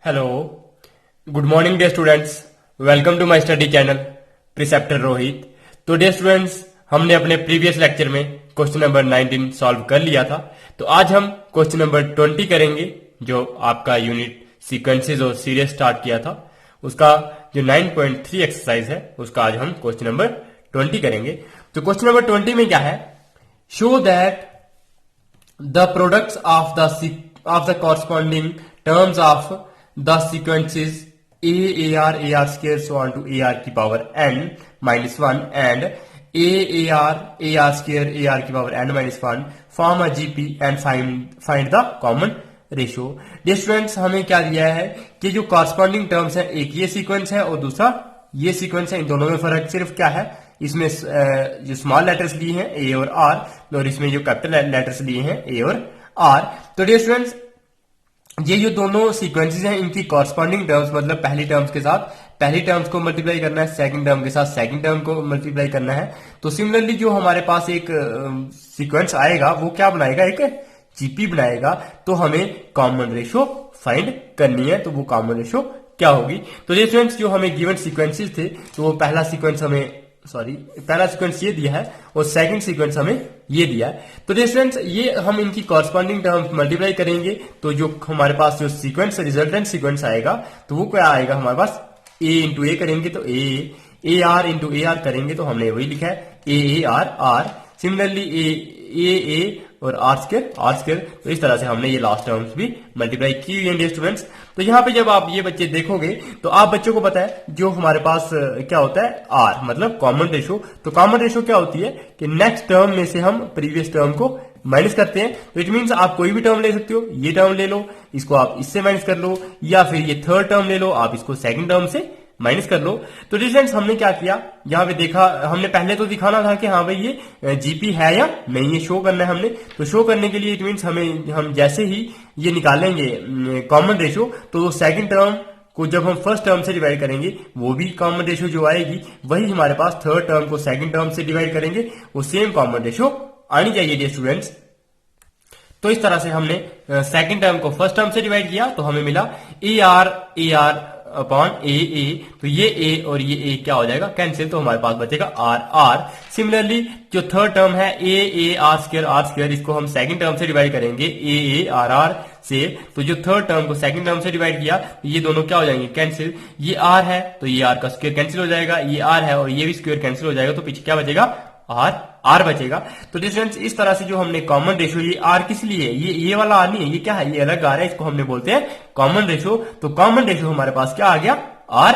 Hello, good morning dear students. Welcome to my study channel preceptor Rohit. तो dear students, हमने अपने previous lecture में question number 19 solve कर लिया था। तो आज हम क्वेश्चन नंबर 20 करेंगे, जो आपका यूनिट सीक्वेंसेस और सीरीज स्टार्ट किया था। उसका जो 9.3 एक्सरसाइज है, उसका आज हम क्वेश्चन नंबर 20 करेंगे। तो क्वेश्चन नंबर 20 में क्या है? Show that the products of the corresponding terms of the sequences AR square so on to AR की power n minus 1 and AR square AR की power n minus 1 form a GP and find the common ratio. Dear students, हमें क्या दिया है कि जो corresponding terms है, एक ये सीक्वेंस है और दूसरा ये सीक्वेंस है। इन दोनों में फर्क सिर्फ क्या है, इसमें जो स्मॉल लेटर्स लिए हैं ए और आर, और इसमें जो कैपिटल लेटर्स लिए हैं ए और आर। तो डियर स्टूडेंट्स, ये जो दोनों सीक्वेंसेस हैं, इनकी कॉरस्पॉन्डिंग टर्म्स मतलब पहली टर्म्स के साथ पहली टर्म्स को मल्टीप्लाई करना है, सेकंड टर्म के साथ सेकंड टर्म को मल्टीप्लाई करना है। तो सिमिलरली जो हमारे पास एक सीक्वेंस आएगा, वो क्या बनाएगा, एक जीपी बनाएगा। तो हमें कॉमन रेशियो फाइंड करनी है। तो वो कॉमन रेशियो क्या होगी? तो डियर स्टूडेंट्स, जो हमें गिवन सीक्वेंसेस थे, तो वो पहला सीक्वेंस ये दिया है और सेकंड सीक्वेंस हमें ये दिया है। तो डियर स्टूडेंट्स, ये हम इनकी कॉरस्पॉन्डिंग टर्म्स मल्टीप्लाई करेंगे। तो जो हमारे पास जो सीक्वेंस रिजल्टेंट सीक्वेंस आएगा, तो वो क्या आएगा हमारे पास, ए इंटू ए करेंगे तो A R into A R करेंगे तो हमने वही लिखा है ए आर आर। सिमिलरली ए और आर स्क्वायर। तो इस तरह से हमने ये लास्ट टर्म्स भी मल्टीप्लाई की हुई है डियर स्टूडेंट्स। तो यहाँ पे जब आप ये बच्चे देखोगे, तो आप बच्चों को पता है जो हमारे पास क्या होता है, आर मतलब कॉमन रेशियो। तो कॉमन रेशियो क्या होती है कि नेक्स्ट टर्म में से हम प्रीवियस टर्म को माइनस करते हैं। तो इट मीन्स आप कोई भी टर्म ले सकते हो, ये टर्म ले लो, इसको आप इससे माइनस कर लो, या फिर ये थर्ड टर्म ले लो, आप इसको सेकंड टर्म से माइनस कर लो। तो डिस्टेंस हमने क्या किया, यहाँ पे देखा, हमने पहले तो दिखाना था कि हाँ भाई ये जीपी है या नहीं, ये शो करना है हमने। तो शो करने के लिए इट मीन्स हम जैसे ही ये निकालेंगे कॉमन रेशियो, तो सेकंड टर्म को जब हम फर्स्ट टर्म से डिवाइड करेंगे, वो भी कॉमन रेशियो जो आएगी, वही हमारे पास थर्ड टर्म को सेकंड टर्म से डिवाइड करेंगे, वो सेम कॉमन रेशियो आनी चाहिए डियर स्टूडेंट्स। तो इस तरह से हमने सेकंड टर्म को फर्स्ट टर्म से डिवाइड किया, तो हमें मिला ए आर अपॉन ए। तो ये ए और ये ए क्या हो जाएगा, कैंसिल। तो हमारे पास बचेगा आर आर। सिमिलरली जो थर्ड टर्म है ए आर स्क्वायर, इसको हम सेकंड टर्म से डिवाइड करेंगे ए आर आर से। तो जो थर्ड टर्म को सेकंड टर्म से डिवाइड किया, तो ये दोनों क्या हो जाएंगे, कैंसिल। ये आर है तो ये आर का स्क्वायर कैंसिल हो जाएगा, ये आर है और ये भी स्क्वायर कैंसिल हो जाएगा। तो पीछे क्या बचेगा, आर बचेगा। तो डिस्टेंस इस तरह से जो हमने कॉमन रेशियो, ये आर किस लिए है, ये वाला आर नहीं है, ये क्या है, ये अलग आर है, इसको हमने बोलते हैं कॉमन रेशियो। तो कॉमन रेशियो हमारे पास क्या आ गया, आर।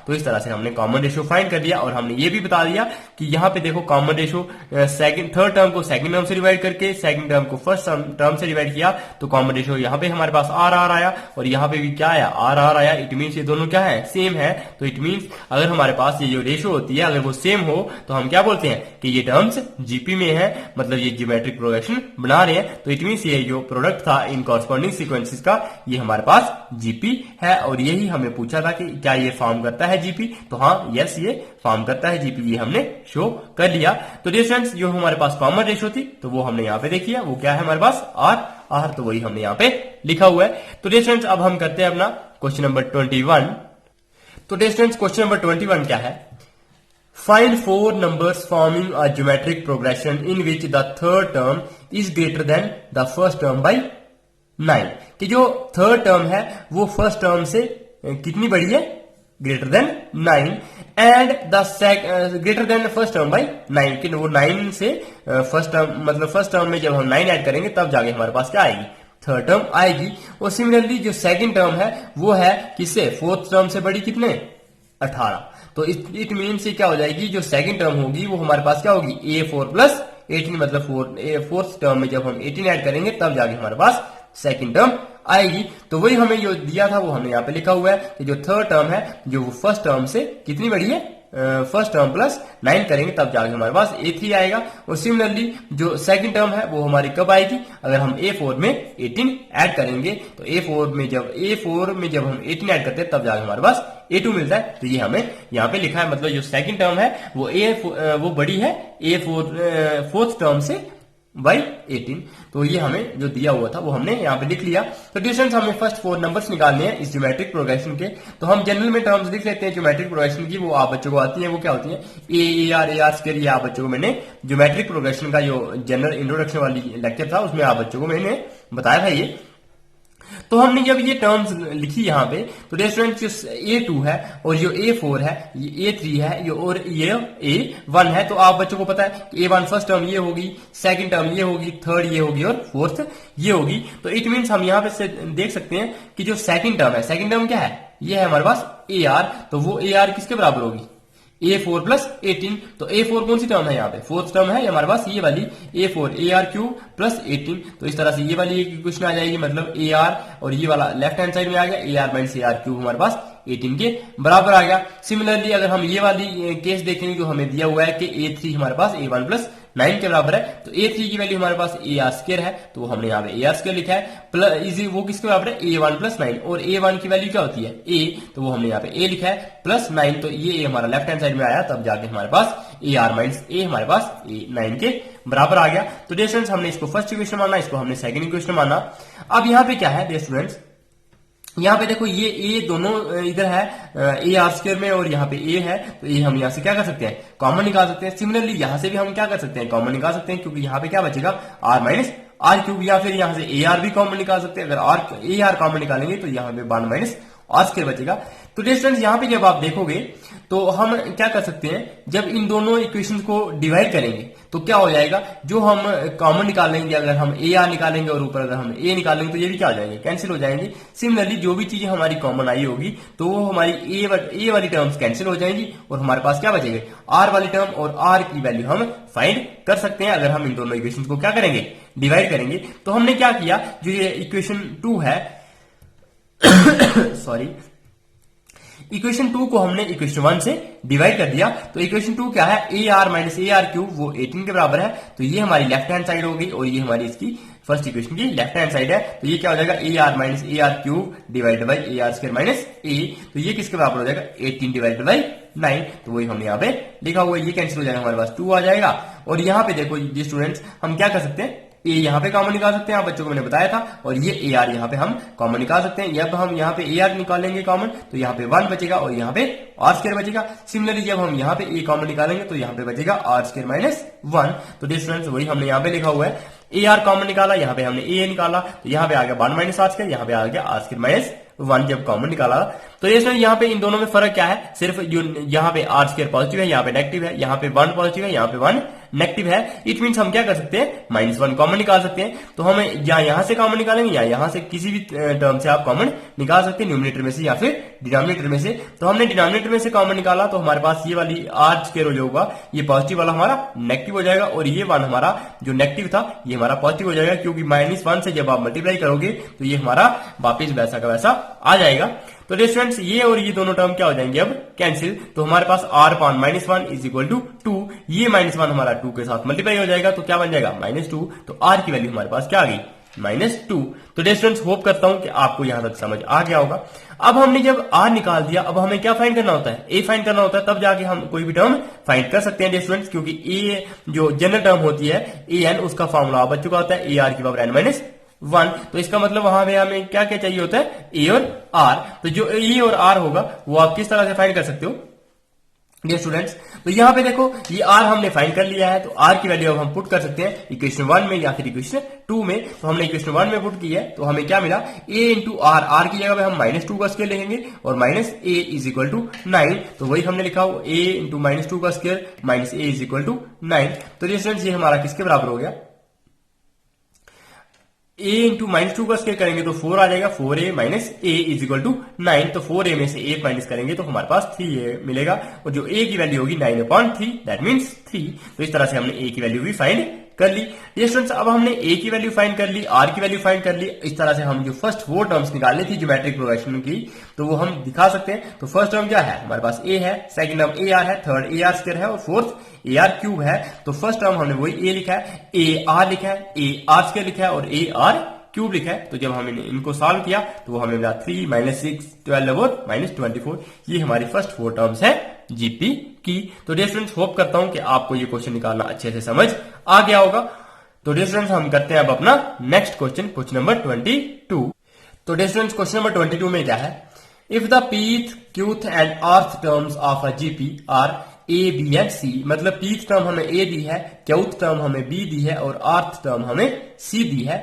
तो इस तरह से हमने कॉमन रेशियो फाइंड कर दिया। और हमने ये भी बता दिया कि यहाँ पे देखो कॉमन रेशियो थर्ड टर्म को सेकंड टर्म से डिवाइड करके सेकंड टर्म को फर्स्ट टर्म से डिवाइड किया, तो कॉमन रेशियो यहाँ पे हमारे पास आर आया और यहाँ पे भी क्या आया, आर आया। इट मीन्स ये दोनों क्या है, सेम है। तो इट मीन्स अगर हमारे पास ये जो रेशियो होती है, अगर वो सेम हो, तो हम क्या बोलते हैं कि ये टर्म्स जीपी में है, मतलब ये ज्योमेट्रिक प्रोग्रेशन बना रहे हैं। तो इट मीन्स ये जो प्रोडक्ट था इन कॉरस्पॉन्डिंग सीक्वेंसेस का, ये हमारे पास जीपी है। और यही हमें पूछा था कि क्या ये फॉर्म करता है जीपी। तो हाँ, यस, ये फॉर्म करता है जीपी, ये हमने शो कर लिया। तो डियर फ्रेंड्स, जो हमारे पास कॉमन रेशियो थी, तो वो हमने यहाँ पे देखी है, वो क्या है हमारे पास, आर। तो वही हमने यहाँ पे लिखा हुआ है। तो डियर फ्रेंड्स, अब हम करते हैं अपना क्वेश्चन नंबर 21। तो डियर फ्रेंड्स, क्वेश्चन नंबर 21 क्या है, find 4 numbers forming a geometric progression in which the third term is greater than the first term by 9। कि जो थर्ड टर्म है वो फर्स्ट टर्म से कितनी बड़ी है, greater than 9, and the greater than first term by 9। कि वो 9 से फर्स्ट टर्म, मतलब फर्स्ट टर्म में जब हम 9 ऐड करेंगे, तब जाके हमारे पास क्या आएगी, थर्ड टर्म आएगी। और सिमिलरली जो सेकंड टर्म है, वो है किससे, फोर्थ टर्म से बड़ी, कितने, 18। तो इट मीन्स क्या हो जाएगी, जो सेकंड टर्म होगी वो हमारे पास क्या होगी, A4 प्लस 18, मतलब फोर्थ टर्म में जब हम 18 ऐड करेंगे, तब जाके हमारे पास सेकंड टर्म आएगी। तो वही हमें जो दिया था वो हमने यहाँ पे लिखा हुआ है कि जो थर्ड टर्म है, जो वो फर्स्ट टर्म से कितनी बड़ी है, फर्स्ट टर्म प्लस 9 करेंगे, तब जाके हमारे पास A3 आएगा। और सिमिलरली जो सेकंड टर्म है वो हमारी कब आएगी, अगर हम A4 में 18 ऐड करेंगे। तो A4 में जब हम 18 ऐड करते हैं, तब जाके हमारे पास A2 मिलता है। तो ये हमें यहाँ पे लिखा है, मतलब जो सेकंड टर्म है वो बड़ी है A4 फोर्थ टर्म से बाई 18। तो ये हमें जो दिया हुआ था वो हमने यहाँ पे लिख लिया। तो डिस्टेंस हमें फर्स्ट 4 नंबर्स निकालने हैं इस ज्योमेट्रिक प्रोग्रेशन के। तो हम जनरल में टर्म्स लिख लेते हैं ज्योमेट्रिक प्रोग्रेशन की, वो आप बच्चों को आती है। वो क्या होती है, ए आर स्क्वायर। ये आप बच्चों को मैंने ज्योमेट्रिक प्रोग्रेशन का जो जनरल इंट्रोडक्शन वाली लेक्चर था उसमें आप बच्चों को मैंने बताया था ये। तो हमने जब ये टर्म्स लिखी यहाँ पे, तो स्टूडेंट जो A2 है और जो A4 है, ये A3 है और ये A1 है। तो आप बच्चों को पता है कि A1 फर्स्ट टर्म ये होगी, सेकंड टर्म ये होगी, थर्ड ये होगी और फोर्थ ये होगी। तो इट मीन्स हम यहाँ पे से देख सकते हैं कि जो सेकंड टर्म है, सेकंड टर्म क्या है, ये है हमारे पास AR। तो वो AR किसके बराबर होगी, A4 प्लस 18। तो A4 कौन सी टर्म है यहाँ पे, फोर्थ टर्म है हमारे पास, ये वाली A4 AR क्यूब प्लस 18। तो इस तरह से ये वाली क्वेश्चन आ जाएगी, मतलब AR और ये वाला लेफ्ट हैंड साइड में आ गया, AR माइनस AR क्यूब हमारे पास 18 के बराबर आ गया। सिमिलरली अगर हम ये वाली केस देखेंगे जो हमें दिया हुआ है कि A3 हमारे पास A1 प्लस 9 के बराबर है। तो A3 की वैल्यू हमारे पास AR स्क्वायर है, तो हमने यहाँ पे AR स्क्वायर लिखा है, प्लस इजी वो किसके बराबर है, A1 प्लस 9। और A1 की वैल्यू क्या होती है A, तो वो हमने यहाँ पे A लिखा है प्लस 9। तो ये A हमारा लेफ्ट हैंड साइड में आया, तब जाके हमारे पास AR माइनस A हमारे पास A9 के बराबर आ गया। तो डियर स्टूडेंट्स हमने इसको फर्स्ट इक्वेशन माना, इसको हमने सेकंड इक्वेशन माना। अब यहाँ पे क्या है डियर स्टूडेंट्स, यहाँ पे देखो ये A दोनों इधर है AR स्क्वायर में और यहाँ पे A है। तो ये हम यहाँ से क्या कर सकते हैं, कॉमन निकाल सकते हैं। सिमिलरली यहाँ से भी हम क्या कर सकते हैं, कॉमन निकाल सकते हैं, क्योंकि यहाँ पे क्या बचेगा R माइनस R क्यूब, या फिर यहाँ से AR भी कॉमन निकाल सकते हैं। अगर AR कॉमन निकालेंगे तो यहाँ पे 1 माइनस R स्क्वायर बचेगा। तो डिस्टेंस यहाँ पे जब आप देखोगे तो हम क्या कर सकते हैं, जब इन दोनों इक्वेशंस को डिवाइड करेंगे तो क्या हो जाएगा, जो हम कॉमन निकालेंगे, अगर हम AR निकालेंगे और ऊपर अगर हम A निकालेंगे तो ये भी क्या हो जाएंगे, कैंसिल हो जाएंगे। सिमिलरली जो भी चीजें हमारी कॉमन आई होगी तो वो हमारी A वाली टर्म्स कैंसिल हो जाएंगी और हमारे पास क्या बचेगा, R वाली टर्म, और R की वैल्यू हम फाइंड कर सकते हैं अगर हम इन दोनों इक्वेशंस को क्या करेंगे, डिवाइड करेंगे। तो हमने क्या किया, जो ये इक्वेशन 2 है सॉरी, इक्वेशन 2 को हमने इक्वेशन 1 से डिवाइड कर दिया। तो इक्वेशन 2 क्या है, AR माइनस AR क्यूब, वो 18 के बराबर है। तो ये हमारी लेफ्ट हैंड साइड हो गई और ये हमारी इसकी फर्स्ट इक्वेशन की लेफ्ट हैंड साइड है। तो ये क्या हो जाएगा, AR minus AR cube divided by AR square minus A। तो ये किसके बराबर हो जाएगा, 18 डिवाइडेड बाई 9। तो वही हमने यहाँ पे लिखा हुआ है, ये कैंसिल हो जाएगा, हमारे पास 2 आ जाएगा। और यहाँ पे देखो ये स्टूडेंट्स, हम क्या कर सकते हैं, A यहाँ पे कॉमन निकाल सकते हैं, आप बच्चों को मैंने बताया था, और ये AR यहाँ पे हम कॉमन निकाल सकते हैं। जब हम यहाँ पे AR निकालेंगे कॉमन तो यहाँ पे 1 बचेगा और यहाँ पे R स्क्वायर बचेगा। सिमिलरली जब हम यहाँ पे A कॉमन निकालेंगे तो यहाँ पे बचेगा R स्क्वायर माइनस 1। तो डिफरेंस वही हमने यहाँ पे लिखा हुआ है, AR कॉमन निकाला, यहाँ पे हमने A निकाला, तो यहाँ पे आ गया 1 माइनस R स्क्वायर, यहाँ पे आ गया R स्क्वायर माइनस 1 जब कॉमन निकाला। तो ये यहाँ पे इन दोनों में फर्क क्या है, सिर्फ जो यहाँ पे R स्क्वायर पॉजिटिव है, यहाँ पे नेगेटिव है, यहाँ पे 1 पॉजिटिव है, यहाँ पे 1 नेगेटिव है। इट मीन्स हम क्या कर सकते हैं, -1 कॉमन निकाल सकते हैं। तो हमें या यहाँ से कॉमन निकालेंगे या यहाँ से किसी भी टर्म से आप कॉमन निकाल सकते हैं, न्यूमिनेटर में से या फिर डिनोमिनेटर में से। तो हमने डिनोमिनेटर में से कॉमन निकाला तो हमारे पास ये वाली R स्क्वायर जो होगा, ये पॉजिटिव वाला हमारा नेगेटिव हो जाएगा, और ये 1 हमारा जो नेगेटिव था ये हमारा पॉजिटिव हो जाएगा, क्योंकि -1 से जब आप मल्टीप्लाई करोगे तो ये हमारा वापिस वैसा का वैसा आ जाएगा। तो स्टूडेंट्स ये और ये दोनों टर्म क्या हो जाएंगे अब कैंसिल। तो हमारे पास R पान -1 इज इक्वल टू 2, ये -1 हमारा 2 के साथ मल्टीप्लाई हो जाएगा, तो क्या बन जाएगा -2। तो R की वैल्यू हमारे पास क्या आ गई, -2। तो स्टूडेंट्स होप करता हूं कि आपको यहां तक समझ आ गया होगा। अब हमने जब R निकाल दिया, अब हमें क्या फाइंड करना होता है, A फाइंड करना होता है, तब जाके हम कोई भी टर्म फाइंड कर सकते हैं स्टूडेंट्स, क्योंकि A जो जनरल टर्म होती है AN, उसका फॉर्मूला बच चुका होता है AR की पावर n-1। तो इसका मतलब वहां पे हमें क्या क्या चाहिए होता है, A और R। तो जो A और R होगा वो आप किस तरह से फाइंड कर सकते हो डियर स्टूडेंट्स। तो यहाँ पे देखो ये R हमने फाइंड कर लिया है, तो R की वैल्यू अब हम पुट कर सकते हैं इक्वेशन 1 में या फिर इक्वेशन 2 में। तो हमने इक्वेशन 1 में पुट की है, तो हमें क्या मिला, A इंटू R, R की जगह पे हम -2 का स्क्वायर लिखेंगे और -A इज इक्वल टू 9। तो वही हमने लिखा हो A इंटू -2 का square minus A is equal to 9। तो डियर स्टूडेंट्स ये हमारा किसके बराबर हो गया, A इंटू -2 का स्क्वायर करेंगे तो 4 आ जाएगा, 4A minus A is equal to 9। तो 4A में से 8 माइनस करेंगे तो हमारे पास 3A मिलेगा, और जो A की वैल्यू होगी 9/3, दैट मीन्स 3। तो इस तरह से हमने A की वैल्यू भी फाइंड कर ली। ये स्टूडेंट्स अब हमने A की वैल्यू फाइंड कर ली, R की वैल्यू फाइंड कर ली। इस तरह से हम जो फर्स्ट 4 टर्म्स निकालनी थी ज्योमेट्रिक प्रोग्रेशन की, तो वो हम दिखा सकते हैं। तो फर्स्ट टर्म क्या है, हमारे पास A है, सेकंड टर्म AR है, थर्ड AR स्क्वायर है और फोर्थ AR क्यूब है। तो फर्स्ट टर्म हमने वही A लिखा है, AR लिखा है, AR स्क्वायर लिखा है और AR क्यूब लिखा है। तो जब हमने इनको सॉल्व किया तो वो हमें मिला 3 -6 12 और -24। ये हमारी फर्स्ट 4 टर्म्स है जीपी की। तो डियर स्टूडेंट्स होप करता हूं कि आपको ये क्वेश्चन निकालना अच्छे से समझ आ गया होगा। तो डियर स्टूडेंट्स हम करते हैं अब अपना नेक्स्ट क्वेश्चन, क्वेश्चन नंबर 22। तो डियर स्टूडेंट्स क्वेश्चन नंबर 22 में क्या है, if the pth qth and rth terms of a GP are A B and C, मतलब पीथ टर्म हमें ए दी है, क्यूथ टर्म हमें बी दी है और अर्थ टर्म हमें सी दी है,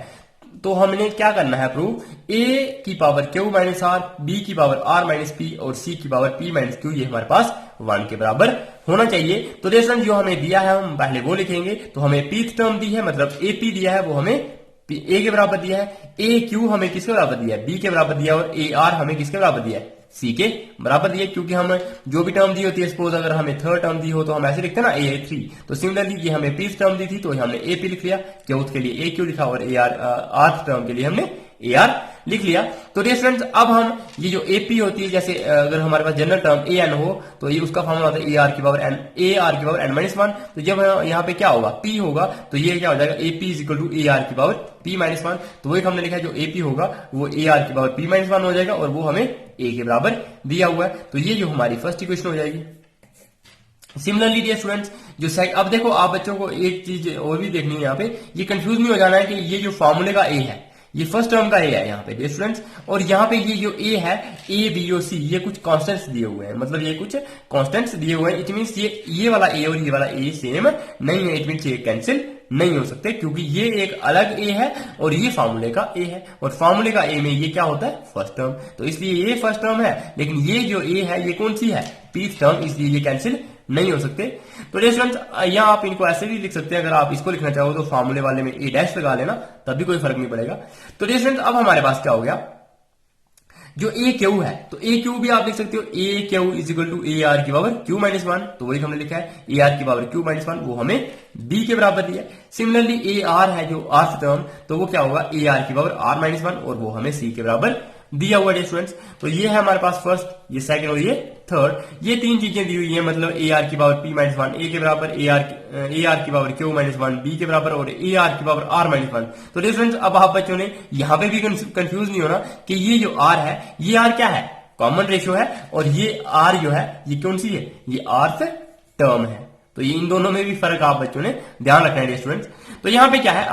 तो हमने क्या करना है प्रूव, ए की power Q minus R, B की पावर आर माइनस पी और सी की पावर पी माइनस क्यू, ये हमारे पास 1 के बराबर होना चाहिए। तो रेफरेंस जो हमें दिया है हम पहले वो लिखेंगे। तो हमें पीथ टर्म दी है, मतलब ए पी दिया है, वो हमें ए के बराबर दिया है, ए क्यू हमें किसके बराबर दिया है, बी के बराबर दिया है, और ए आर हमें किसके बराबर दिया है, सी के बराबर दिया। क्योंकि हम जो भी टर्म दी होती है, सपोज अगर हमें थर्ड टर्म दी हो तो हम ऐसे लिखते हैं ना ए 3, तो सिमिलरली ये हमें पीथ टर्म दी थी तो हमने ए पी लिख लिया, क्यूथ के लिए ए क्यू लिखा और ए आर अर्थ टर्म के लिए हमने ए आर लिख लिया। तो डियर स्टूडेंट्स अब हम ये जो ए पी होती है, जैसे अगर हमारे पास जनरल टर्म ए एन हो तो ये उसका फॉर्मूला होता है ए आर की पावर एन, ए आर की पावर एन माइनस 1। तो जब यहाँ पे क्या होगा, पी होगा, तो ये क्या हो जाएगा, A P is equal to A R की पावर पी माइनस 1। तो वही हमने लिखा है, जो ए पी होगा वो ए आर की पावर पी माइनस 1 हो जाएगा और वो हमें ए के बराबर दिया हुआ है। तो ये जो हमारी फर्स्ट इक्वेशन हो जाएगी। सिमिलरली डियर स्टूडेंट्स जो अब देखो, आप बच्चों को एक चीज और भी देखनी है, यहाँ पे ये कंफ्यूज नहीं हो जाना है कि ये जो फॉर्मूले का ए है ये फर्स्ट टर्म का ए है यहाँ पे डियर स्टूडेंट्स, और यहाँ पे ये जो ए है, ए बी और सी, ये कुछ कांस्टेंट्स दिए हुए हैं, मतलब ये कुछ कांस्टेंट्स दिए हुए हैं। इट मींस ये वाला ए और ये वाला ए सेम नहीं है, इट मींस ये कैंसिल नहीं हो सकते, क्योंकि ये एक अलग ए है और ये फार्मूले का ए है, और फार्मूले का ए में ये क्या होता है, फर्स्ट टर्म। तो इसलिए ये फर्स्ट टर्म है, लेकिन ये जो ए है ये कौन सी है, पीथ टर्म, इसलिए ये कैंसिल नहीं हो सकते। तो डियर स्टूडेंट्स यहाँ आप इनको ऐसे भी लिख सकते हैं, अगर आप इसको लिखना चाहो तो फार्मूले वाले में ए डैश लगा लेना, तब भी कोई फर्क नहीं पड़ेगा। तो डियर स्टूडेंट्स अब हमारे पास क्या हो गया, जो ए क्यू है, तो ए क्यू भी आप लिख सकते हो, A Q is equal to A R की पावर क्यू माइनस 1। तो वही हमने लिखा है ए आर की पावर क्यू माइनस 1, वो हमें बी के बराबर दिया। सिमिलरली ए आर है जो अर्थ टर्म, तो वो क्या होगा, ए आर की पावर आर माइनस 1 और वो हमें सी के बराबर दिया हुआ है स्टूडेंट्स। तो ये है हमारे पास फर्स्ट, ये सेकंड और ये थर्ड, ये तीन चीजें दी हुई है, मतलब ए आर की पावर पी माइनस 1 ए के बराबर, ए आर की पावर क्यू माइनस 1 बी के बराबर और ए आर की पावर आर माइनस 1। तो स्टूडेंट्स अब आप बच्चों ने यहां पे भी कंफ्यूज नहीं होना कि ये जो आर है, ये आर क्या है, कॉमन रेशियो है, और ये आर जो है ये कौन सी है, ये अर्थ टर्म है। तो ये इन दोनों में भी फर्क आप बच्चों ने ध्यान रखना है स्टूडेंट्स। तो यहां पे क्या है,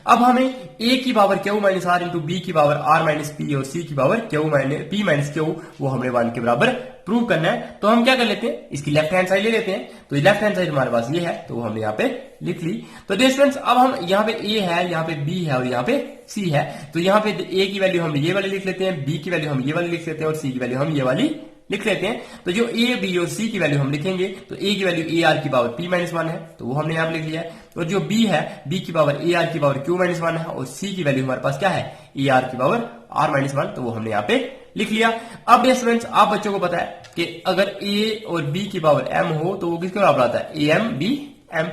अब हमें ए की power Q minus R into B की पावर आर माइनस पी और सी की power Q minus P minus Q, वो हमने 1 के बराबर प्रूव करना है। तो हम क्या कर लेते हैं, इसकी लेफ्ट हैंड साइड ले लेते हैं। तो लेफ्ट हैंड साइड हमारे पास ये है, तो वो हमने यहाँ पे लिख ली। तो डियर स्टूडेंट्स अब हम यहाँ पे ए है, यहाँ पे बी है और यहाँ पे सी है। तो यहाँ पे ए की वैल्यू हम ये वाली लिख लेते हैं, बी की वैल्यू हम ये वाली लिख लेते हैं और सी की वैल्यू हम ये वाली लिख लेते हैं। तो जो ए बी और सी की वैल्यू हम लिखेंगे, तो ए की वैल्यू ए आर की पावर पी माइनस 1 है, तो वो हमने यहाँ पे लिख लिया है। और जो बी है, बी की पावर ए आर की पावर क्यू माइनस 1 है, और सी की वैल्यू हमारे पास क्या है, ए आर की पावर आर माइनस 1, तो वो हमने यहाँ पे लिख लिया। अब स्टूडेंट्स आप बच्चों को पता है कि अगर ए और बी की पावर एम हो तो वो किसके बराबर आता है, A M B M.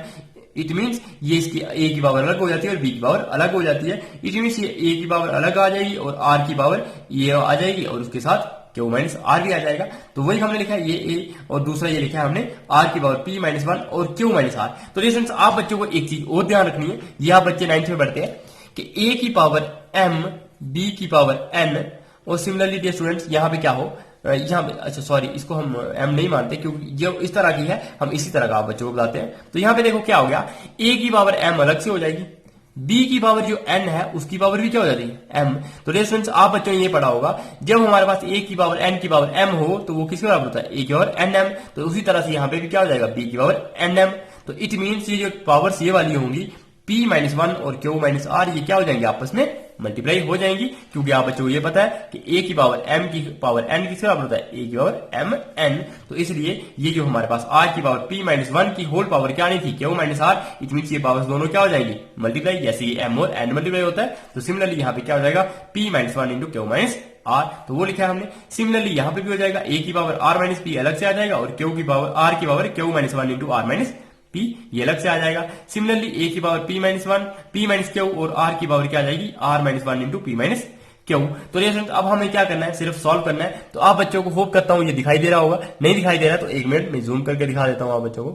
It means ये इसकी ए की पावर अलग हो जाती है और बी की पावर अलग हो जाती है। इट मीन्स ये ए की पावर अलग आ जाएगी और आर की पावर ये आ जाएगी और उसके साथ क्यू माइनस आर भी आ जाएगा। तो वही हमने लिखा है ये ए, और दूसरा ये लिखा है हमने आर की पावर पी माइनस 1 और क्यू माइनस आर। तो स्टूडेंट्स आप बच्चों को एक चीज और ध्यान रखनी है, ये आप बच्चे 9th में पढ़ते हैं कि ए की पावर एम, बी की पावर एन, और सिमिलरली डियर स्टूडेंट्स यहाँ पे क्या हो, यहाँ पे अच्छा सॉरी इसको हम एम नहीं मानते, क्योंकि जो इस तरह की है हम इसी तरह का आप बच्चों को बताते हैं। तो यहाँ पे देखो क्या हो गया, ए की पावर एम अलग से हो जाएगी, बी की पावर जो एन है उसकी पावर भी क्या हो जाती है, एम। तो स्टूडेंट्स आप बच्चों ने ये पढ़ा होगा, जब हमारे पास ए की पावर एन की पावर एम हो तो वो किसके बराबर होता है, ए की पावर एन एम। तो उसी तरह से यहाँ पे भी क्या हो जाएगा, बी की पावर एन एम। तो इट मीन्स ये जो पावर्स ये वाली होंगी पी माइनस 1 और क्यू माइनस आर, ये क्या हो जाएंगे, आपस में मल्टीप्लाई हो जाएंगी, क्योंकि आप बच्चों को ये पता है कि ए की पावर एम की पावर एन किसके बराबर होता है, ए की पावर एम एन। तो इसलिए ये जो हमारे पास आर की पावर पी माइनस 1 की होल पावर क्या नहीं थी, Q minus R. It means ये पावर्स दोनों क्या हो जाएंगी, मल्टीप्लाई, जैसे ये एम और एन मल्टीप्लाई होता है। तो सिमिलरली यहाँ पे क्या हो जाएगा, P minus 1 into Q minus R, तो वो लिखा है हमने। सिमिलरली यहाँ पे भी हो जाएगा, ए की पावर आर माइनस पी अलग से आ जाएगा और क्यू की पावर आर की power Q minus 1 into R minus P ये अलग से आ जाएगा। सिमिलरली ए की power P minus 1 P minus Q और आर की पावर क्या आ जाएगी, R minus 1 into P minus Q. तो अब हमें क्या करना है, सिर्फ सॉल्व करना है। तो आप बच्चों को होप करता हूं ये दिखाई दे रहा होगा, नहीं दिखाई दे रहा तो 1 मिनट में जूम करके दिखा देता हूं आप बच्चों को।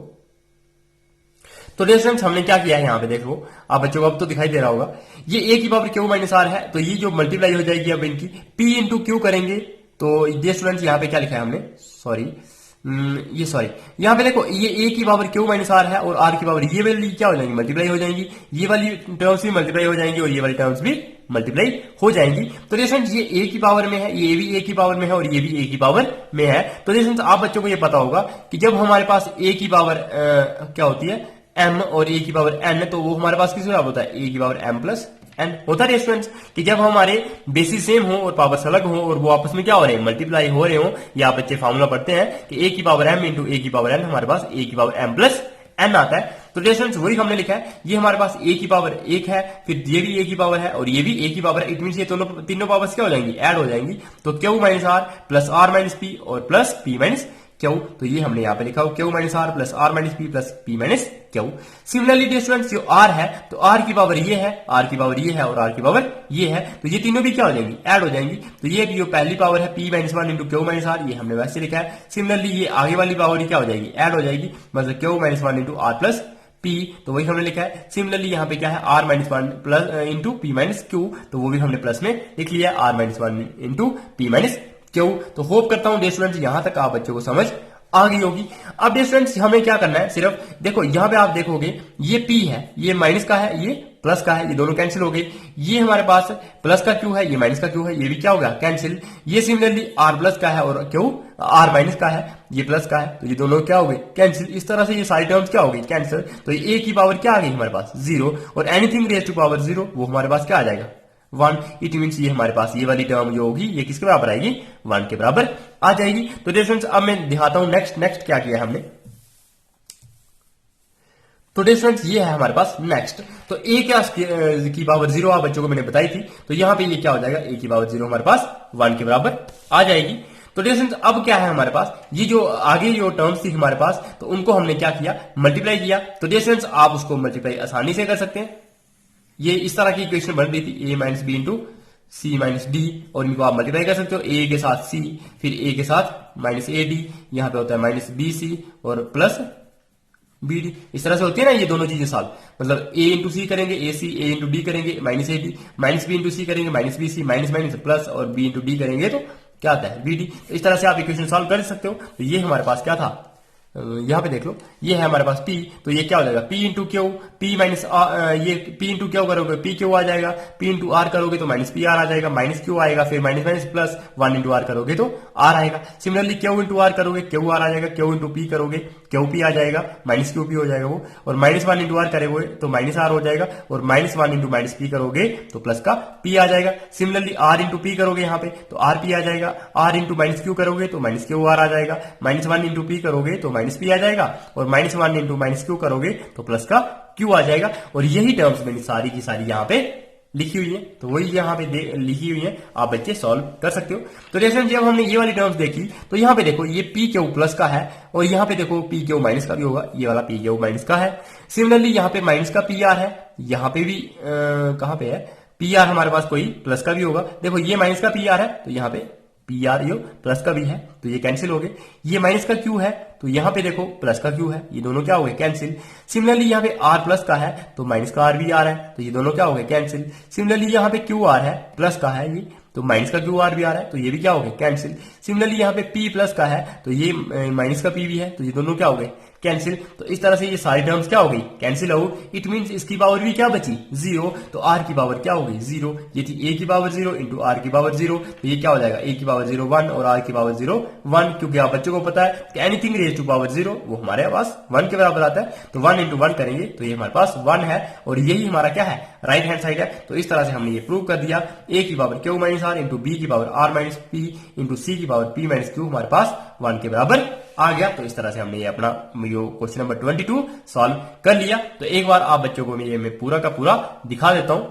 तो स्टूडेंट्स हमने क्या किया है, यहाँ पे देखो आप बच्चों को अब तो दिखाई दे रहा होगा, ये ए की पावर क्यू माइनस आर है, तो ये जो मल्टीप्लाई हो जाएगी अब इनकी पी इंटू क्यू करेंगे। तो ये स्टूडेंट्स यहाँ पे क्या लिखा है हमने, सॉरी ये सॉरी, यहाँ पे देखो ये ए की पावर क्यू माइनस आर है और आर की पावर ये वाली क्या हो जाएंगी, मल्टीप्लाई हो जाएंगी, ये वाली टर्म्स भी मल्टीप्लाई हो जाएंगी और ये वाली टर्म्स भी मल्टीप्लाई हो जाएंगी। तो स्टूडेंट्स ये ए की पावर में है, ये भी ए की पावर में है और ये भी ए की पावर में है। तो स्टूडेंट्स आप बच्चों को ये पता होगा कि जब हमारे पास ए की पावर क्या होती है m और ए की पावर n, तो वो हमारे पास किस बराबर होता है, ए की पावर m प्लस n होता है स्टूडेंट्स कि जब हमारे बेसिस सेम हो और पावर्स अलग हो और वो आपस में क्या हो रहे हैं, मल्टीप्लाई हो रहे हो, या आप बच्चे फॉर्मूला पढ़ते हैं कि ए की पावर m इंटू ए की पावर n, हमारे पास ए की पावर m प्लस n आता है। तो स्टूडेंट्स वही हमने लिखा है, ये हमारे पास ए की पावर 1 है, फिर ये भी ए की पावर है और ये भी ए की पावर है। इट मीन ये तीनों पावर्स क्या हो जाएंगी, ऐड हो जाएंगी। तो Q minus R plus R minus P और प्लस पी माइनस क्यू। तो ये हमने यहाँ पे लिखा हो Q minus R plus R minus P plus P minus Q. Similarly students जो आर है, तो आर की पावर ये है, आर की पावर ये है और आर की पावर ये है, तो ये तीनों भी क्या हो जाएंगी, ऐड हो जाएंगी। तो ये जो पहली पावर है P minus one into Q minus R, ये हमने वैसे लिखा है। सिमिलरली ये आगे वाली पावर क्या हो जाएगी, ऐड हो जाएगी, मतलब Q minus one into R plus P, तो वही हमने लिखा है। सिमिलरली यहाँ पे क्या है, R minus one plus into P minus Q, तो वो भी हमने प्लस में लिख लिया, R minus one into P minus Q. तो होप करता हूं स्टूडेंट्स यहां तक आप बच्चों को समझ आ गई होगी। अब स्टूडेंट्स हमें क्या करना है, सिर्फ देखो यहाँ पे आप देखोगे ये p है, ये माइनस का है, ये प्लस का है, ये दोनों कैंसिल हो गए। ये हमारे पास प्लस का क्यू है, ये माइनस का क्यू है, ये भी क्या हो गया, कैंसिल। ये सिमिलरली आर प्लस का है और क्यू आर माइनस का है, ये प्लस का है, तो ये दोनों क्या हो गए, कैंसिल। इस तरह से ये सारी टर्म्स क्या हो गई, कैंसिल। तो ये a की पावर क्या आ गई हमारे पास, 0, और एनीथिंग रेज टू पावर 0 वो हमारे पास क्या आ जाएगा, 1। इट मीन्स ये हमारे पास ये वाली टर्म जो होगी ये किसके बराबर आएगी, 1 के बराबर आ जाएगी। तो स्टूडेंट्स अब मैं दिखाता हूं नेक्स्ट क्या किया हमने। तो स्टूडेंट्स ये है हमारे पास नेक्स्ट। तो ए क्या की पावर 0 आप बच्चों को मैंने बताई थी, तो यहां पे ये क्या हो जाएगा, ए की पावर 0 हमारे पास 1 के बराबर आ जाएगी। तो स्टूडेंट्स अब क्या है हमारे पास, ये जो आगे जो टर्म्स थी हमारे पास, तो उनको हमने क्या किया, मल्टीप्लाई किया। तो स्टूडेंट्स आप उसको मल्टीप्लाई आसानी से कर सकते हैं। ये इस तरह की इक्वेशन बन रही थी, a minus B into C minus D, और इनको आप मल्टीप्लाई कर सकते हो, a के साथ c, फिर a के साथ माइनस ए डी, यहाँ पे होता है माइनस बी सी और प्लस बी डी। इस तरह से होती है ना ये दोनों चीजें सॉल्व, मतलब a इंटू सी करेंगे A C, a into D करेंगे minus A D, minus B into C करेंगे minus B C, minus minus plus, और b इंटू डी करेंगे तो क्या आता है, बी डी। तो इस तरह से आप इक्वेशन सॉल्व कर सकते हो। तो ये हमारे पास क्या था, यहां पे देख लो, ये है हमारे पास p, तो ये क्या हो जाएगा, p into Q, p minus ये p इंटू क्यू करोगे p क्यू आ जाएगा, p इंटू आर करोगे तो माइनस पी आर आ जाएगा, माइनस क्यू आएगा, फिर minus minus plus 1 into R करोगे तो आर आएगा। सिमिलरली क्यू इंटू आर करोगे क्यू आर आ जाएगा, क्यू इंटू पी करोगे क्यू पी आ जाएगा, माइनस क्यू पी हो जाएगा वो, और माइनस 1 इंटू आर करोगे तो माइनस आर हो जाएगा, और माइनस 1 इंटू माइनस पी करोगे तो प्लस का p आ जाएगा। सिमिलरली आर इंटू पी करोगे यहाँ पे तो आर पी आ जाएगा, आर इंटू माइनस क्यू करोगे तो माइनस क्यू आर आ जाएगा, माइनस 1 इंटू पी करोगे तो माइनस पी आ जाएगा, और माइनस 1 इंटू माइनस क्यू करोगे तो प्लस का क्यू आ जाएगा। और यही टर्म्स मैंने सारी की सारी यहाँ पे लिखी हुई है, तो वही यहाँ पे लिखी हुई है, आप बच्चे सॉल्व कर सकते हो। तो जैसे जब हमने ये वाली टर्म्स देखी, तो यहाँ पे देखो ये पी क्यू प्लस का है, और यहाँ पे देखो पी क्यू माइनस का भी होगा, ये वाला पी क्यू माइनस का है। सिमिलरली यहाँ पे माइनस का पी आर है, यहाँ पे भी कहाँ पे है पी आर, हमारे पास कोई प्लस का भी होगा। देखो ये माइनस का पी आर है, तो यहाँ पे पी आर यो प्लस का भी है, तो ये कैंसिल हो गए। ये माइनस का क्यू है, तो यहाँ पे देखो प्लस का क्यू है, ये दोनों क्या हो गए, कैंसिल। सिमिलरली यहाँ पे आर प्लस का है, तो माइनस का आर भी आर है, तो ये दोनों क्या हो गए, कैंसिल। सिमिलरली यहाँ पे क्यू आर है, प्लस का है ये, तो माइनस का क्यू आर भी आ रहा है, तो ये भी क्या हो गए, कैंसिल। सिमिलरली यहाँ पे पी प्लस का है, तो ये माइनस का पी भी है, तो ये दोनों क्या हो गए, कैंसिल। तो इस तरह से ये सारी टर्म्स क्या हो गई, कैंसिल हो। इट मींस इसकी पावर भी क्या बची, 0, तो आर की पावर क्या हो गई, 0। ये थी a की पावर 0 इंटू आर की पावर 0, तो ये क्या हो जाएगा, a की पावर 0 1 और r की पावर 0 1, क्योंकि आप बच्चों को पता है कि एनीथिंग रेज टू पावर 0 वो हमारे पास 1 के बराबर आता है। तो 1 इंटू 1 करेंगे तो ये हमारे पास 1 है, और यही हमारा क्या है, राइट हैंड साइड है। तो इस तरह से हमने ये प्रूव कर दिया, a की power Q minus R into B की power R minus P into C की पावर पी माइनस क्यू हमारे पास 1 के बराबर आ गया। तो इस तरह से हमने ये अपना क्वेश्चन नंबर 22 सॉल्व कर लिया। तो एक बार आप बच्चों को मैं पूरा का पूरा दिखा देता हूं।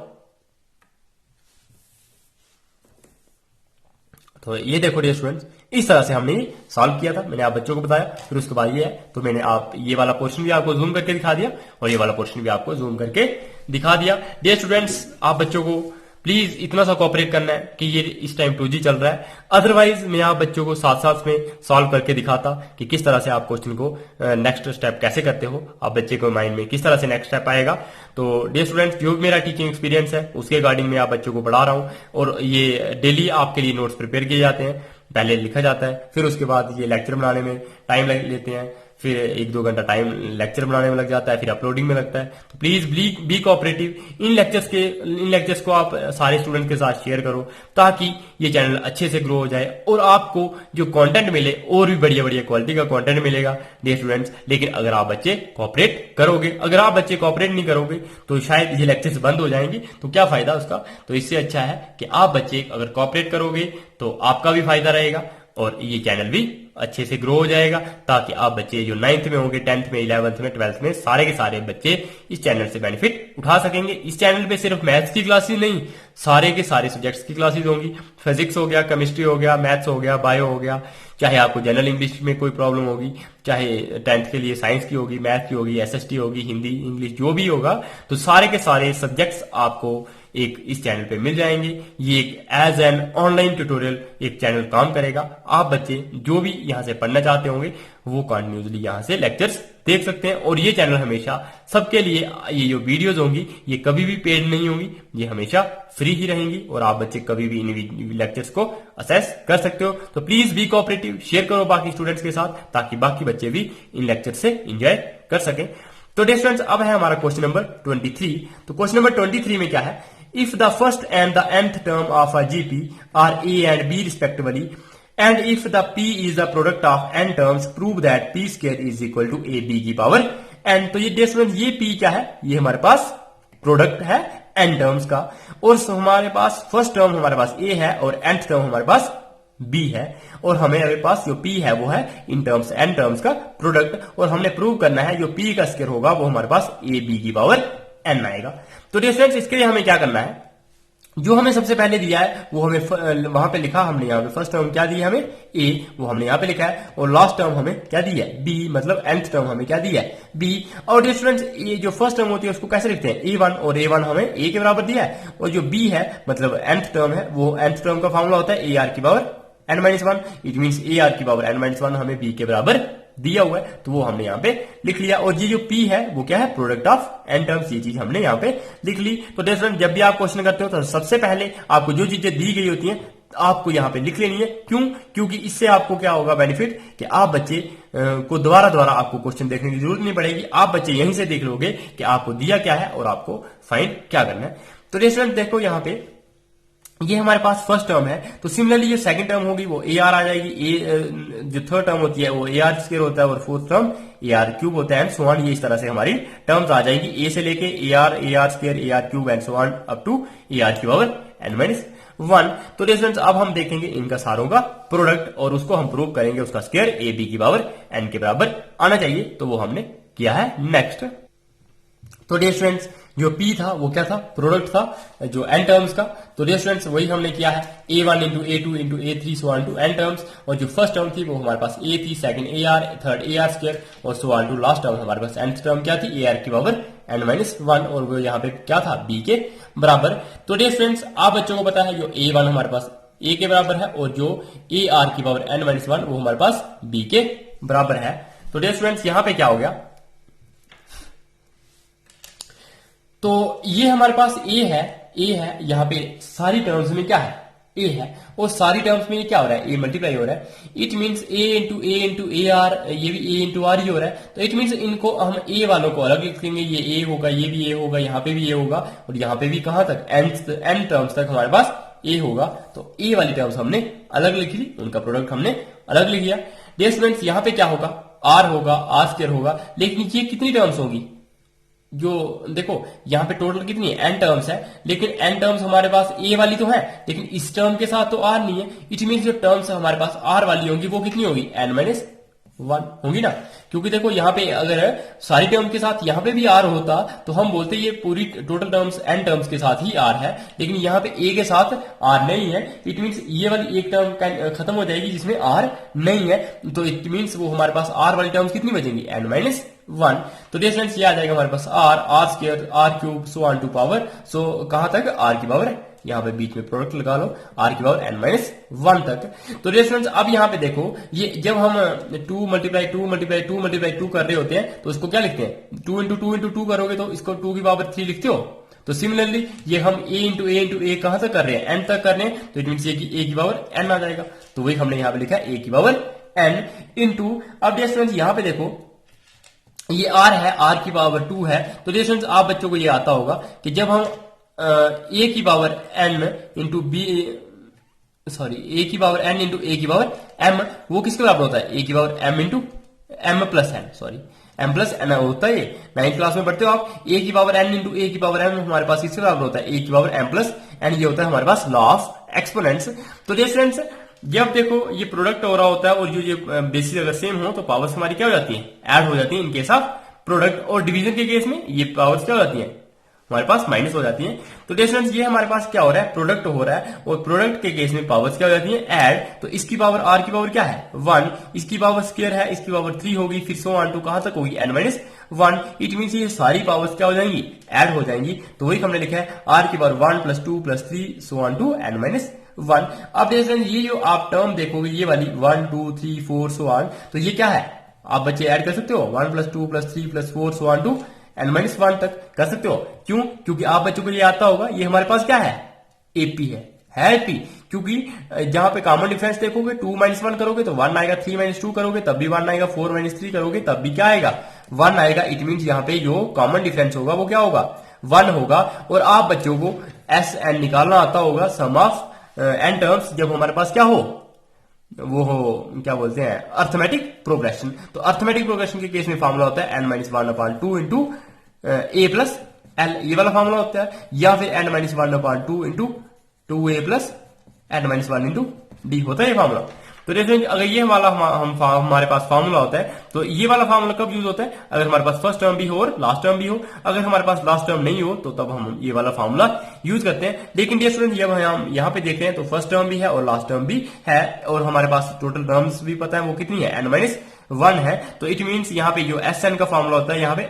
तो ये देखो डियर स्टूडेंट्स, इस तरह से हमने सॉल्व किया था, मैंने आप बच्चों को बताया। फिर उसके बाद ये है, तो मैंने आप ये वाला पोर्शन भी आपको जूम करके दिखा दिया, और ये वाला पोर्शन भी आपको जूम करके दिखा दिया। डियर स्टूडेंट्स, आप बच्चों को प्लीज इतना सा कोऑपरेट करना है कि ये इस टाइम 2G चल रहा है, अदरवाइज मैं आप बच्चों को साथ साथ में सॉल्व करके दिखाता कि किस तरह से आप क्वेश्चन को नेक्स्ट स्टेप कैसे करते हो, आप बच्चे को माइंड में किस तरह से नेक्स्ट स्टेप आएगा। तो डियर स्टूडेंट्स, जो भी मेरा टीचिंग एक्सपीरियंस है उसके अकॉर्डिंग मैं आप बच्चों को पढ़ा रहा हूँ, और ये डेली आपके लिए नोट्स प्रिपेयर किए जाते हैं। पहले लिखा जाता है, फिर उसके बाद ये लेक्चर बनाने में टाइम लेते हैं, फिर 1-2 घंटा टाइम लेक्चर बनाने में लग जाता है, फिर अपलोडिंग में लगता है। तो please be cooperative. In lectures को आप सारे स्टूडेंट के साथ शेयर करो ताकि ये चैनल अच्छे से ग्रो हो जाए और आपको जो कंटेंट मिले और भी बढ़िया बढ़िया क्वालिटी का कंटेंट मिलेगा डियर स्टूडेंट्स। लेकिन अगर आप बच्चे कोऑपरेट करोगे, अगर आप बच्चे कोऑपरेट नहीं करोगे तो शायद ये लेक्चर्स बंद हो जाएंगे, तो क्या फायदा उसका। तो इससे अच्छा है कि आप बच्चे अगर कोऑपरेट करोगे तो आपका भी फायदा रहेगा और ये चैनल भी अच्छे से ग्रो हो जाएगा, ताकि आप बच्चे जो 9th में होंगे, 10th में, 11th में, 12th में, सारे के सारे बच्चे इस चैनल से बेनिफिट उठा सकेंगे। इस चैनल पे सिर्फ मैथ्स की क्लासेस नहीं, सारे के सारे सब्जेक्ट्स की क्लासेस होंगी। फिजिक्स हो गया, केमिस्ट्री हो गया, मैथ्स हो गया, बायो हो गया, चाहे आपको जनरल इंग्लिश में कोई प्रॉब्लम होगी, चाहे 10th के लिए साइंस की होगी, मैथ की होगी, एसएसटी होगी, हिंदी, इंग्लिश, जो भी होगा, तो सारे के सारे सब्जेक्ट्स आपको एक इस चैनल पे मिल जाएंगे। ये एक एज एन ऑनलाइन ट्यूटोरियल एक चैनल काम करेगा। आप बच्चे जो भी यहाँ से पढ़ना चाहते होंगे वो कंटिन्यूसली यहाँ से लेक्चर्स देख सकते हैं। और ये चैनल हमेशा सबके लिए, ये जो वीडियोस होंगी ये कभी भी पेड नहीं होंगी, ये हमेशा फ्री ही रहेंगी और आप बच्चे कभी भी इन लेक्चर्स को असेस कर सकते हो। तो प्लीज बी कोऑपरेटिव, शेयर करो बाकी स्टूडेंट्स के साथ ताकि बाकी बच्चे भी इन लेक्चर से एंजॉय कर सकें। तो डियर स्टूडेंट्स, अब है हमारा क्वेश्चन नंबर 23। तो क्वेश्चन नंबर 23 में क्या है, if the first and the nth term of a GP are A and B respectively, and if the P is the product of n terms, prove that P square is equal to AB की power n। तो ये dear students, ये P क्या है, ये हमारे पास product है n terms का, और हमारे पास फर्स्ट टर्म हमारे पास A है और nth टर्म हमारे पास B है, और हमारे पास जो P है वो है इन टर्म्स n टर्म्स का प्रोडक्ट, और हमने प्रूव करना है जो P का स्क्वायर होगा वो हमारे पास AB की पावर n आएगा। तो डियर स्टूडेंट्स, इसके लिए हमें क्या करना है, जो हमें सबसे पहले दिया है वो हमें वहां पे लिखा, हमने यहाँ पे फर्स्ट टर्म क्या दिया हमें A, वो हमने यहाँ पे लिखा है, और लास्ट टर्म हमें क्या दिया है B, मतलब nth टर्म हमें क्या दिया है B। और डियर स्टूडेंट्स, ये जो फर्स्ट टर्म होती है उसको कैसे लिखते हैं A1, और A1 हमें A के बराबर दिया है, और जो B है मतलब nth टर्म है वो nth टर्म का फॉर्मूला होता है AR की power n-1। It means AR की पावर n-1 हमें B के बराबर दिया हुआ है, तो वो हमने यहाँ पे लिख लिया। और ये जो P है वो क्या है, प्रोडक्ट ऑफ n टर्म्स, ये चीज हमने यहाँ पे लिख ली। तो डियर स्टूडेंट, जब भी आप क्वेश्चन करते हो तो सबसे पहले आपको जो चीजें दी गई होती हैं आपको यहाँ पे लिख लेनी है। क्यों? क्योंकि इससे आपको क्या होगा बेनिफिट, कि आप बच्चे को दोबारा आपको क्वेश्चन देखने की जरूरत नहीं पड़ेगी, आप बच्चे यहीं से देख लोगे कि आपको दिया क्या है और आपको फाइंड क्या करना है। तो डियर स्टूडेंट देखो, यहाँ पे ये हमारे पास फर्स्ट टर्म है, तो सिमिलरली ये सेकंड टर्म होगी वो AR आ जाएगी, जो थर्ड टर्म होती है वो AR स्क्वायर होता है, और फोर्थ टर्म AR क्यूब होता है, एंड सो ऑन। ये इस तरह से हमारी टर्म्स आ जाएंगी, A से लेके AR square, AR cube, and so on up to AR की पावर n-1। तो स्टूडेंट्स, अब हम देखेंगे इनका सारों का प्रोडक्ट, और उसको हम प्रूव करेंगे, उसका स्क्वायर AB की पावर n के बराबर आना चाहिए, तो वो हमने किया है। नेक्स्ट, तो डियर स्टूडेंट्स, जो P था वो क्या था, प्रोडक्ट था जो n टर्म्स का। तो डियर स्टूडेंट्स, वही हमने किया है A1 into A2 into A3 so on to n terms, और जो फर्स्ट टर्म थी वो हमारे पास A थी, second AR, third AR square, और so on to last term हमारे पास nth टर्म क्या थी, AR की पावर n-1, और वो यहाँ पे क्या था, B के बराबर। तो डियर स्टूडेंट्स, आप बच्चों को पता है जो A1 हमारे पास A के बराबर है, और जो AR की पावर n-1 वो हमारे पास B के बराबर है। तो डियर स्टूडेंट्स, यहाँ पे क्या हो गया, तो ये हमारे पास A है यहाँ पे सारी टर्म्स में क्या है, A है, और सारी टर्म्स में ये क्या हो रहा है, A मल्टीप्लाई हो रहा है। It means A into AR, ये भी A इंटू R ही हो रहा है। तो इट मीन्स इनको हम A वालों को अलग लिखेंगे, ये A होगा, ये भी A होगा, यहाँ पे भी A होगा, और यहाँ पे भी कहां तक, n टर्म्स तक हमारे पास A होगा। तो A वाली टर्म्स हमने अलग लिख ली, उनका प्रोडक्ट हमने अलग लिख लिया। डियर स्टूडेंट्स, यहाँ पे क्या होगा, R होगा, R स्क्वायर होगा, लेकिन ये कितनी टर्म्स होगी, जो देखो यहाँ पे टोटल कितनी है, n टर्म्स है, लेकिन n टर्म्स हमारे पास A वाली तो है, लेकिन इस टर्म के साथ तो R नहीं है। इट मीन्स जो टर्म्स हमारे पास R वाली होंगी वो कितनी होगी, n-1 होंगी ना, क्योंकि देखो यहाँ पे अगर सारी टर्म के साथ यहाँ पे भी R होता तो हम बोलते ये पूरी टोटल टर्म्स n टर्म्स के साथ ही R है, लेकिन यहाँ पे A के साथ R नहीं है। इट मीन्स ये वाली एक टर्म खत्म हो जाएगी जिसमें R नहीं है, तो इट मीन्स वो हमारे पास R वाली टर्म्स कितनी बचेंगी, n-1। तो डियर स्टूडेंट्स, ये आ जाएगा हमारे पास R square, R cube, so on to power, so कहां तक, R की पावर, यहाँ पे बीच में प्रोडक्ट लगा लो, R की पावर n-1 तक। तो डियर स्टूडेंट्स, अब यहाँ पे देखो, ये जब हम 2 मल्टीप्लाई 2 कर रहे होते हैं तो इसको क्या लिखते हैं, 2 इंटू 2 करोगे तो इसको 2 की पावर 3 लिखते हो, तो सिमिलरली ये हम a कहां तक कर रहे हैं, n तक कर रहे हैं, तो इट मीन a की पावर n आ जाएगा। तो वही हमने यहां पे लिखा है a की पावर n इंटू, अब डियर स्टूडेंट्स यहां पे देखो ये r है, r की पावर 2 है। तो डियर स्टूडेंट्स आप बच्चों को ये आता होगा कि जब हम a की power n into b sorry a की पावर n इंटू a की पावर m, वो किसके बराबर होता है, a की power m into m plus n, sorry m plus n होता है। 9th क्लास में पढ़ते हो आप, a की पावर n इंटू a की पावर m हमारे पास किसके बराबर होता है, a की पावर m प्लस n, ये होता है हमारे पास लॉ ऑफ एक्सपोनेंट्स। तो डियर स्टूडेंट्स जब देखो ये प्रोडक्ट हो रहा होता है और ये बेसिस अगर सेम हो तो पावर्स हमारी क्या हो जाती है, ऐड हो जाती है इन केस ऑफ प्रोडक्ट, और डिवीजन के केस में ये पावर्स क्या हो जाती है, हमारे पास माइनस हो जाती है। तो डियर स्टूडेंट्स ये हमारे पास क्या हो रहा है, प्रोडक्ट हो रहा है, और प्रोडक्ट के केस में पावर्स क्या हो जाती है, ऐड। तो इसकी पावर r की पावर क्या है 1, इसकी पावर स्क्वायर है, इसकी पावर 3 होगी, फिर सो ऑन टू कहां तक होगी n माइनस 1। इट मीन ये सारी पावर्स क्या हो जाएंगी, ऐड हो जाएंगी। तो वही हमने लिखा है r की power 1 plus 2 plus 3 so on to n minus 1। अब डियर स्टूडेंट्स ये जो आप टर्म देखोगे ये वाली 1 2 3 4 सो ऑन, तो ये क्या है, आप बच्चे ऐड कर सकते हो 1 plus 2 plus 3 plus 4 so on to n minus 1 तक कर सकते हो। क्यों, क्योंकि आप बच्चों को ये आता होगा ये हमारे पास क्या है, एपी है एपी, क्योंकि जहां पे कॉमन डिफरेंस देखोगे 2 माइनस 1 करोगे तो 1 आएगा, 3 माइनस 2 करोगे तब भी 1 आएगा, 4 माइनस 3 करोगे तब भी क्या आएगा, 1 आएगा। इट मीन यहाँ पे जो कॉमन डिफरेंस होगा वो क्या होगा, 1 होगा। और आप बच्चों को एस एन निकालना आता होगा, सम ऑफ एन टर्म्स, जब हमारे पास क्या हो, वो हो क्या बोलते हैं, अर्थमेटिक प्रोग्रेशन। तो अर्थमेटिक प्रोग्रेशन के केस में फॉर्मूला होता है n minus 1 upon 2 into a plus l, ये वाला फॉर्मूला होता है, या फिर n minus 1 upon 2 into 2a plus n minus 1 into d होता है ये फॉर्मूला। तो देखिए अगर ये वाला हमारे पास फॉर्मूला होता है, तो ये वाला फॉर्मूला कब यूज होता है, अगर हमारे पास फर्स्ट टर्म भी हो और लास्ट टर्म भी हो। अगर हमारे पास लास्ट टर्म नहीं हो तो तब हम ये वाला फॉर्मूला यूज करते हैं। लेकिन डियर स्टूडेंट जब हम यहाँ पे देखते हैं तो फर्स्ट टर्म भी है और लास्ट टर्म भी है, और हमारे पास टोटल टर्म्स भी पता है वो कितनी है, n माइनस 1 है। तो इट मीन्स यहाँ पे जो एस एन का फॉर्मूला होता है यहाँ पे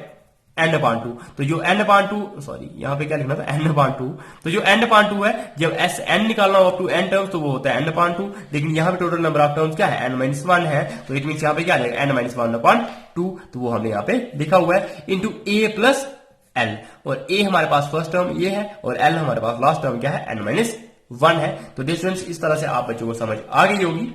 n अपॉन 2, तो जो n अपॉन 2 सॉरी यहाँ पे क्या लिखना था, n अपॉन 2, तो जो n अपॉन 2 है, जब एस एन निकालना हो अप टू n टर्म्स तो वो होता है n अपॉन 2। लेकिन यहाँ पे टोटल नंबर ऑफ टर्म्स क्या है, n माइनस 1 है, तो इट मीन्स यहाँ पे क्या आ जाएगा, n माइनस 1 अपॉन 2, तो वो हमने यहाँ पे लिखा हुआ है इंटू a प्लस l, और a हमारे पास फर्स्ट टर्म ये है और l हमारे पास लास्ट टर्म क्या है, n माइनस 1 है। तो डिफरेंस इस तरह से आप बच्चों को समझ आ गई होगी।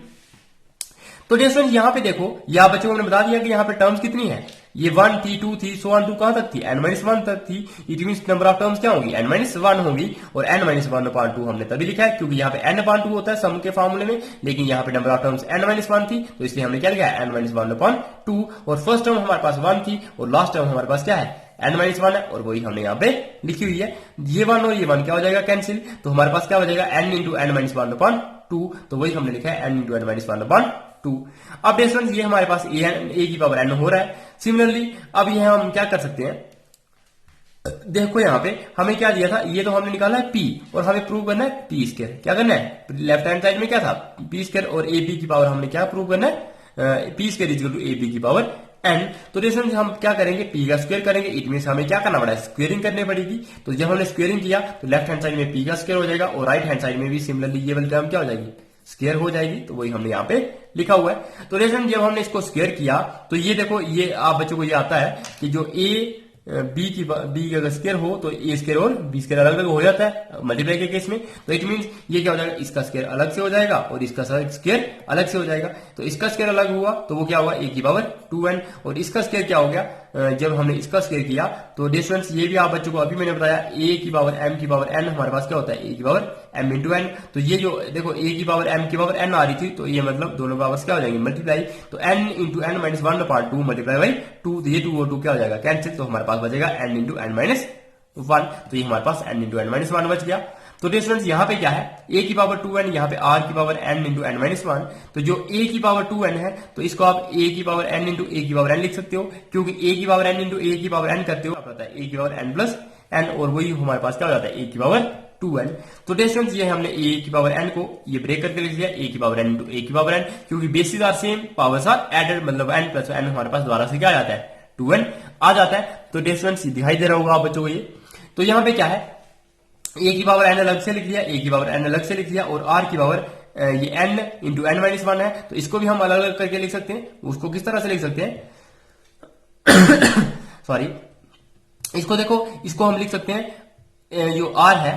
तो डिफरेंस यहाँ पे देखो, यहाँ बच्चों को हमने बता दिया कि यहाँ पे टर्म्स कितनी है, ये 1 थी 2 थी सो ऑन 2 कहां तक थी, n माइनस 1 तक थी। It means number of terms क्या होगी, n माइनस 1 होगी, और n माइनस 1 अपॉन 2 हमने तभी लिखा है क्योंकि यहाँ पे n अपॉन 2 होता है सम के फॉर्मूले में, लेकिन यहाँ पे number of terms n minus 1 थी, तो इसलिए हमने क्या लिखा है, n माइनस 1 अपॉन 2, और फर्स्ट टर्म हमारे पास 1 थी और लास्ट टर्म हमारे पास क्या है, n माइनस 1 है, और वही हमने यहाँ पे लिखी हुई है। ये 1 और ये 1 क्या हो जाएगा, कैंसिल, तो हमारे पास क्या हो जाएगा, n into n minus 1 upon 2, तो वही हमने लिखा है n into n minus 1 upon 2। अब डिफरेंस ये हमारे पास a की पावर n हो रहा है। सिमिलरली अब ये हम क्या कर सकते हैं, देखो यहाँ पे हमें क्या दिया था, ये तो हमने निकाला है p, और हमें प्रूव करना है p स्क्वायर। क्या करना है, लेफ्ट हैंड साइड में क्या था, p स्क्वायर, और ab की पावर हमने क्या प्रूव करना है, p square equal to ab की पावर n। तो डिफरेंस हम क्या करेंगे, p का स्क्वायर करेंगे, इट मींस हमें क्या करना पड़ा है, स्क्वेयरिंग करनी पड़ेगी। तो जब हमने स्क्वेयरिंग किया तो लेफ्ट हैंड साइड में p का स्क्वायर हो जाएगा, और राइट हैंड साइड में भी सिमिलरली ये वाली टर्म क्या हो जाएगी, स्क्वायर हो जाएगी। तो वही हमने यहाँ पे लिखा हुआ है। तो लेकिन जब हमने इसको स्क्वायर किया तो ये देखो, ये आप बच्चों को ये आता है कि जो बी का अगर स्क्वायर हो तो ए स्क्वायर और बी स्क्वायर अलग अलग हो जाता है मल्टीप्लाई के केस में। तो इट मींस ये क्या हो जाएगा, इसका स्क्वायर अलग से हो जाएगा और इसका स्क्वायर अलग से हो जाएगा। तो इसका स्क्वायर अलग हुआ तो वो क्या हुआ, ए की पावर 2n, और इसका स्क्वायर क्या हो गया, जब हमने इसका स्क्वायर किया तो डिफरेंस ये भी आप बच्चों को अभी मैंने बताया, ए की पावर m की पावर n हमारे पास क्या होता है, ए की पावर m इंटू n। तो ये जो देखो ए की पावर m की पावर n आ रही थी, तो ये मतलब दोनों पावर्स क्या हो जाएंगे, मल्टीप्लाई। तो n into n minus 1 upon 2 multiply by 2, तो ये 2 और 2 क्या हो जाएगा, कैंसिल। तो हमारे पास बचेगा n इंटू n माइनस 1, तो ये हमारे पास n इंटू n माइनस 1 बच गया। तो डिफरेंस यहाँ पे क्या है, a की पावर 2n, यहाँ पे r की power n into n minus 1। तो जो a की पावर 2n है तो इसको आप a की पावर n इंटू a की पावर n लिख सकते हो, क्योंकि a की पावर n इंटू a की पावर n करते हो आप रहता है a की पावर n प्लस n, और वही हमारे पास क्या हो जाता है a की पावर 2n। तो डिफरेंस ये हमने a की पावर n को ये ब्रेक करके लिख दिया, a की पावर n इंटू a की पावर n, क्योंकि basis are same, powers are added, मतलब n प्लस n हमारे पास दोबारा से क्या आ जाता है, 2n आ जाता है। तो डिफरेंस दिखाई दे रहा होगा आप बच्चों को ये। तो यहाँ पे क्या है, a की पावर n अलग से लिख दिया, a की पावर n अलग से लिख दिया, और r की पावर ये n इंटू n माइनस 1 है, तो इसको भी हम अलग अलग करके लिख सकते हैं। उसको किस तरह से लिख सकते हैं सॉरी, इसको देखो, इसको हम लिख सकते हैं जो r है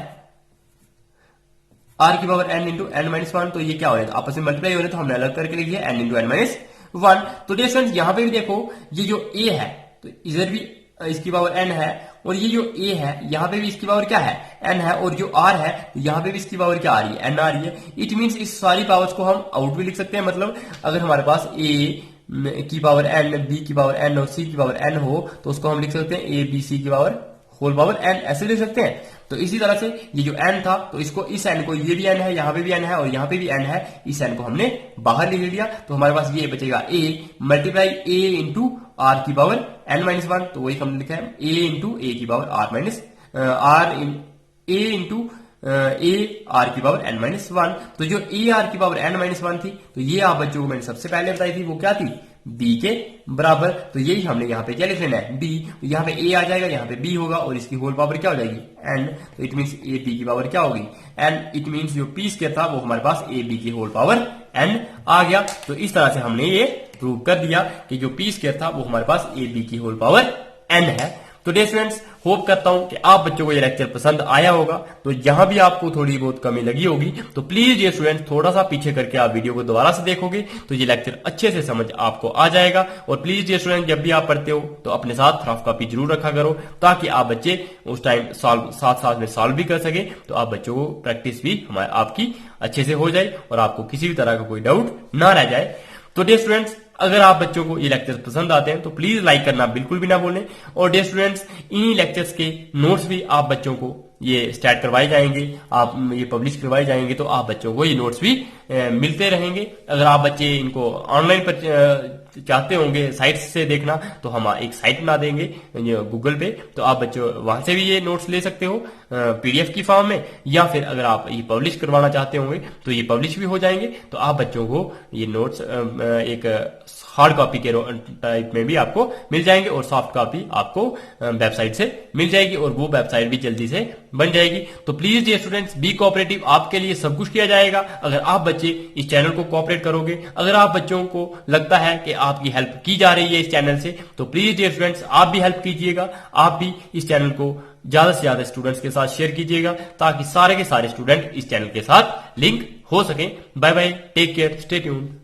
r की power n into n minus one, तो ये क्या हो रहा है, आपस में मल्टीप्लाई हो रहे, तो हमने अलग करके लिख दिया n into n minus one. तो डियर स्टूडेंट्स यहाँ पे भी देखो ये जो a है तो इधर भी इसकी पावर n है, और ये जो a है यहाँ पे भी इसकी पावर क्या है, n है, और जो r है यहाँ पे भी इसकी पावर क्या आ रही है, n आ रही है। इट मीन्स इस सारी पावर्स को हम आउट भी लिख सकते हैं, मतलब अगर हमारे पास a की पावर n, b की पावर n और c की पावर n हो तो उसको हम लिख सकते हैं a b c की पावर होल पावर n, ऐसे लिख सकते हैं। तो इसी तरह से ये जो n था तो इसको, इस n को, ये भी n है, यहाँ पे भी n है और यहाँ पे भी n है, इस n को हमने बाहर लिख लिया, तो हमारे पास ये बचेगा a multiply a into r की पावर n माइनस वन, तो वही हमने लिखा है a इंटू a की power r minus a into a r की पावर n माइनस वन। तो जो a r की पावर n माइनस वन थी तो ये आप बच्चों को मैंने सबसे पहले बताई थी, वो क्या थी, b के बराबर। तो यही हमने यहाँ पे क्या लिख लेना है, b, तो यहाँ पे a आ जाएगा, यहाँ पे b होगा और इसकी होल पावर क्या हो जाएगी n, तो इट मीन्स a b की पावर क्या होगी n, इट मीन्स जो p स्क्वायर था वो हमारे पास a b की होल पावर n आ गया। तो इस तरह से हमने ये प्रूव कर दिया कि जो p स्क्वायर था वो हमारे पास a b की होल पावर n है। तो डियर स्टूडेंट्स, होप करता हूं कि आप बच्चों को ये लेक्चर पसंद आया होगा। तो जहां भी आपको थोड़ी बहुत कमी लगी होगी तो प्लीज डियर स्टूडेंट्स थोड़ा सा पीछे करके आप वीडियो को दोबारा से देखोगे तो ये लेक्चर अच्छे से समझ आपको आ जाएगा। और प्लीज डियर स्टूडेंट, जब भी आप पढ़ते हो तो अपने साथ रफ कॉपी जरूर रखा करो, ताकि आप बच्चे उस टाइम साथ में सॉल्व भी कर सके, तो आप बच्चों को प्रैक्टिस भी आपकी अच्छे से हो जाए और आपको किसी भी तरह का कोई डाउट ना रह जाए। तो डियर स्टूडेंट्स, अगर आप बच्चों को ये लेक्चर्स पसंद आते हैं तो प्लीज लाइक करना बिल्कुल भी ना भूलें। और डियर स्टूडेंट्स, इन्हीं लेक्चर्स के नोट्स भी आप बच्चों को ये स्टार्ट करवाए जाएंगे, आप ये पब्लिश करवाए जाएंगे, तो आप बच्चों को ये नोट्स भी मिलते रहेंगे। अगर आप बच्चे इनको ऑनलाइन पर चाहते होंगे साइट से देखना तो हम एक साइट बना देंगे गूगल पे, तो आप बच्चों वहां से भी ये नोट्स ले सकते हो पीडीएफ की फॉर्म में, या फिर अगर आप ये पब्लिश करवाना चाहते होंगे तो ये पब्लिश भी हो जाएंगे। तो आप बच्चों को ये नोट्स एक हार्ड कॉपी के टाइप में भी आपको मिल जाएंगे और सॉफ्ट कॉपी आपको वेबसाइट से मिल जाएगी, और वो वेबसाइट भी जल्दी से बन जाएगी। तो please dear students, be cooperative, आपके लिए सब कुछ किया जाएगा अगर आप बच्चे इस चैनल को कोऑपरेट करोगे। अगर आप बच्चों को लगता है कि आपकी हेल्प की जा रही है इस चैनल से, तो प्लीज डियर स्टूडेंट्स आप भी हेल्प कीजिएगा, आप भी इस चैनल को ज्यादा से ज्यादा स्टूडेंट्स के साथ शेयर कीजिएगा, ताकि सारे के सारे स्टूडेंट इस चैनल के साथ लिंक हो सके। Bye bye, take care, stay tuned.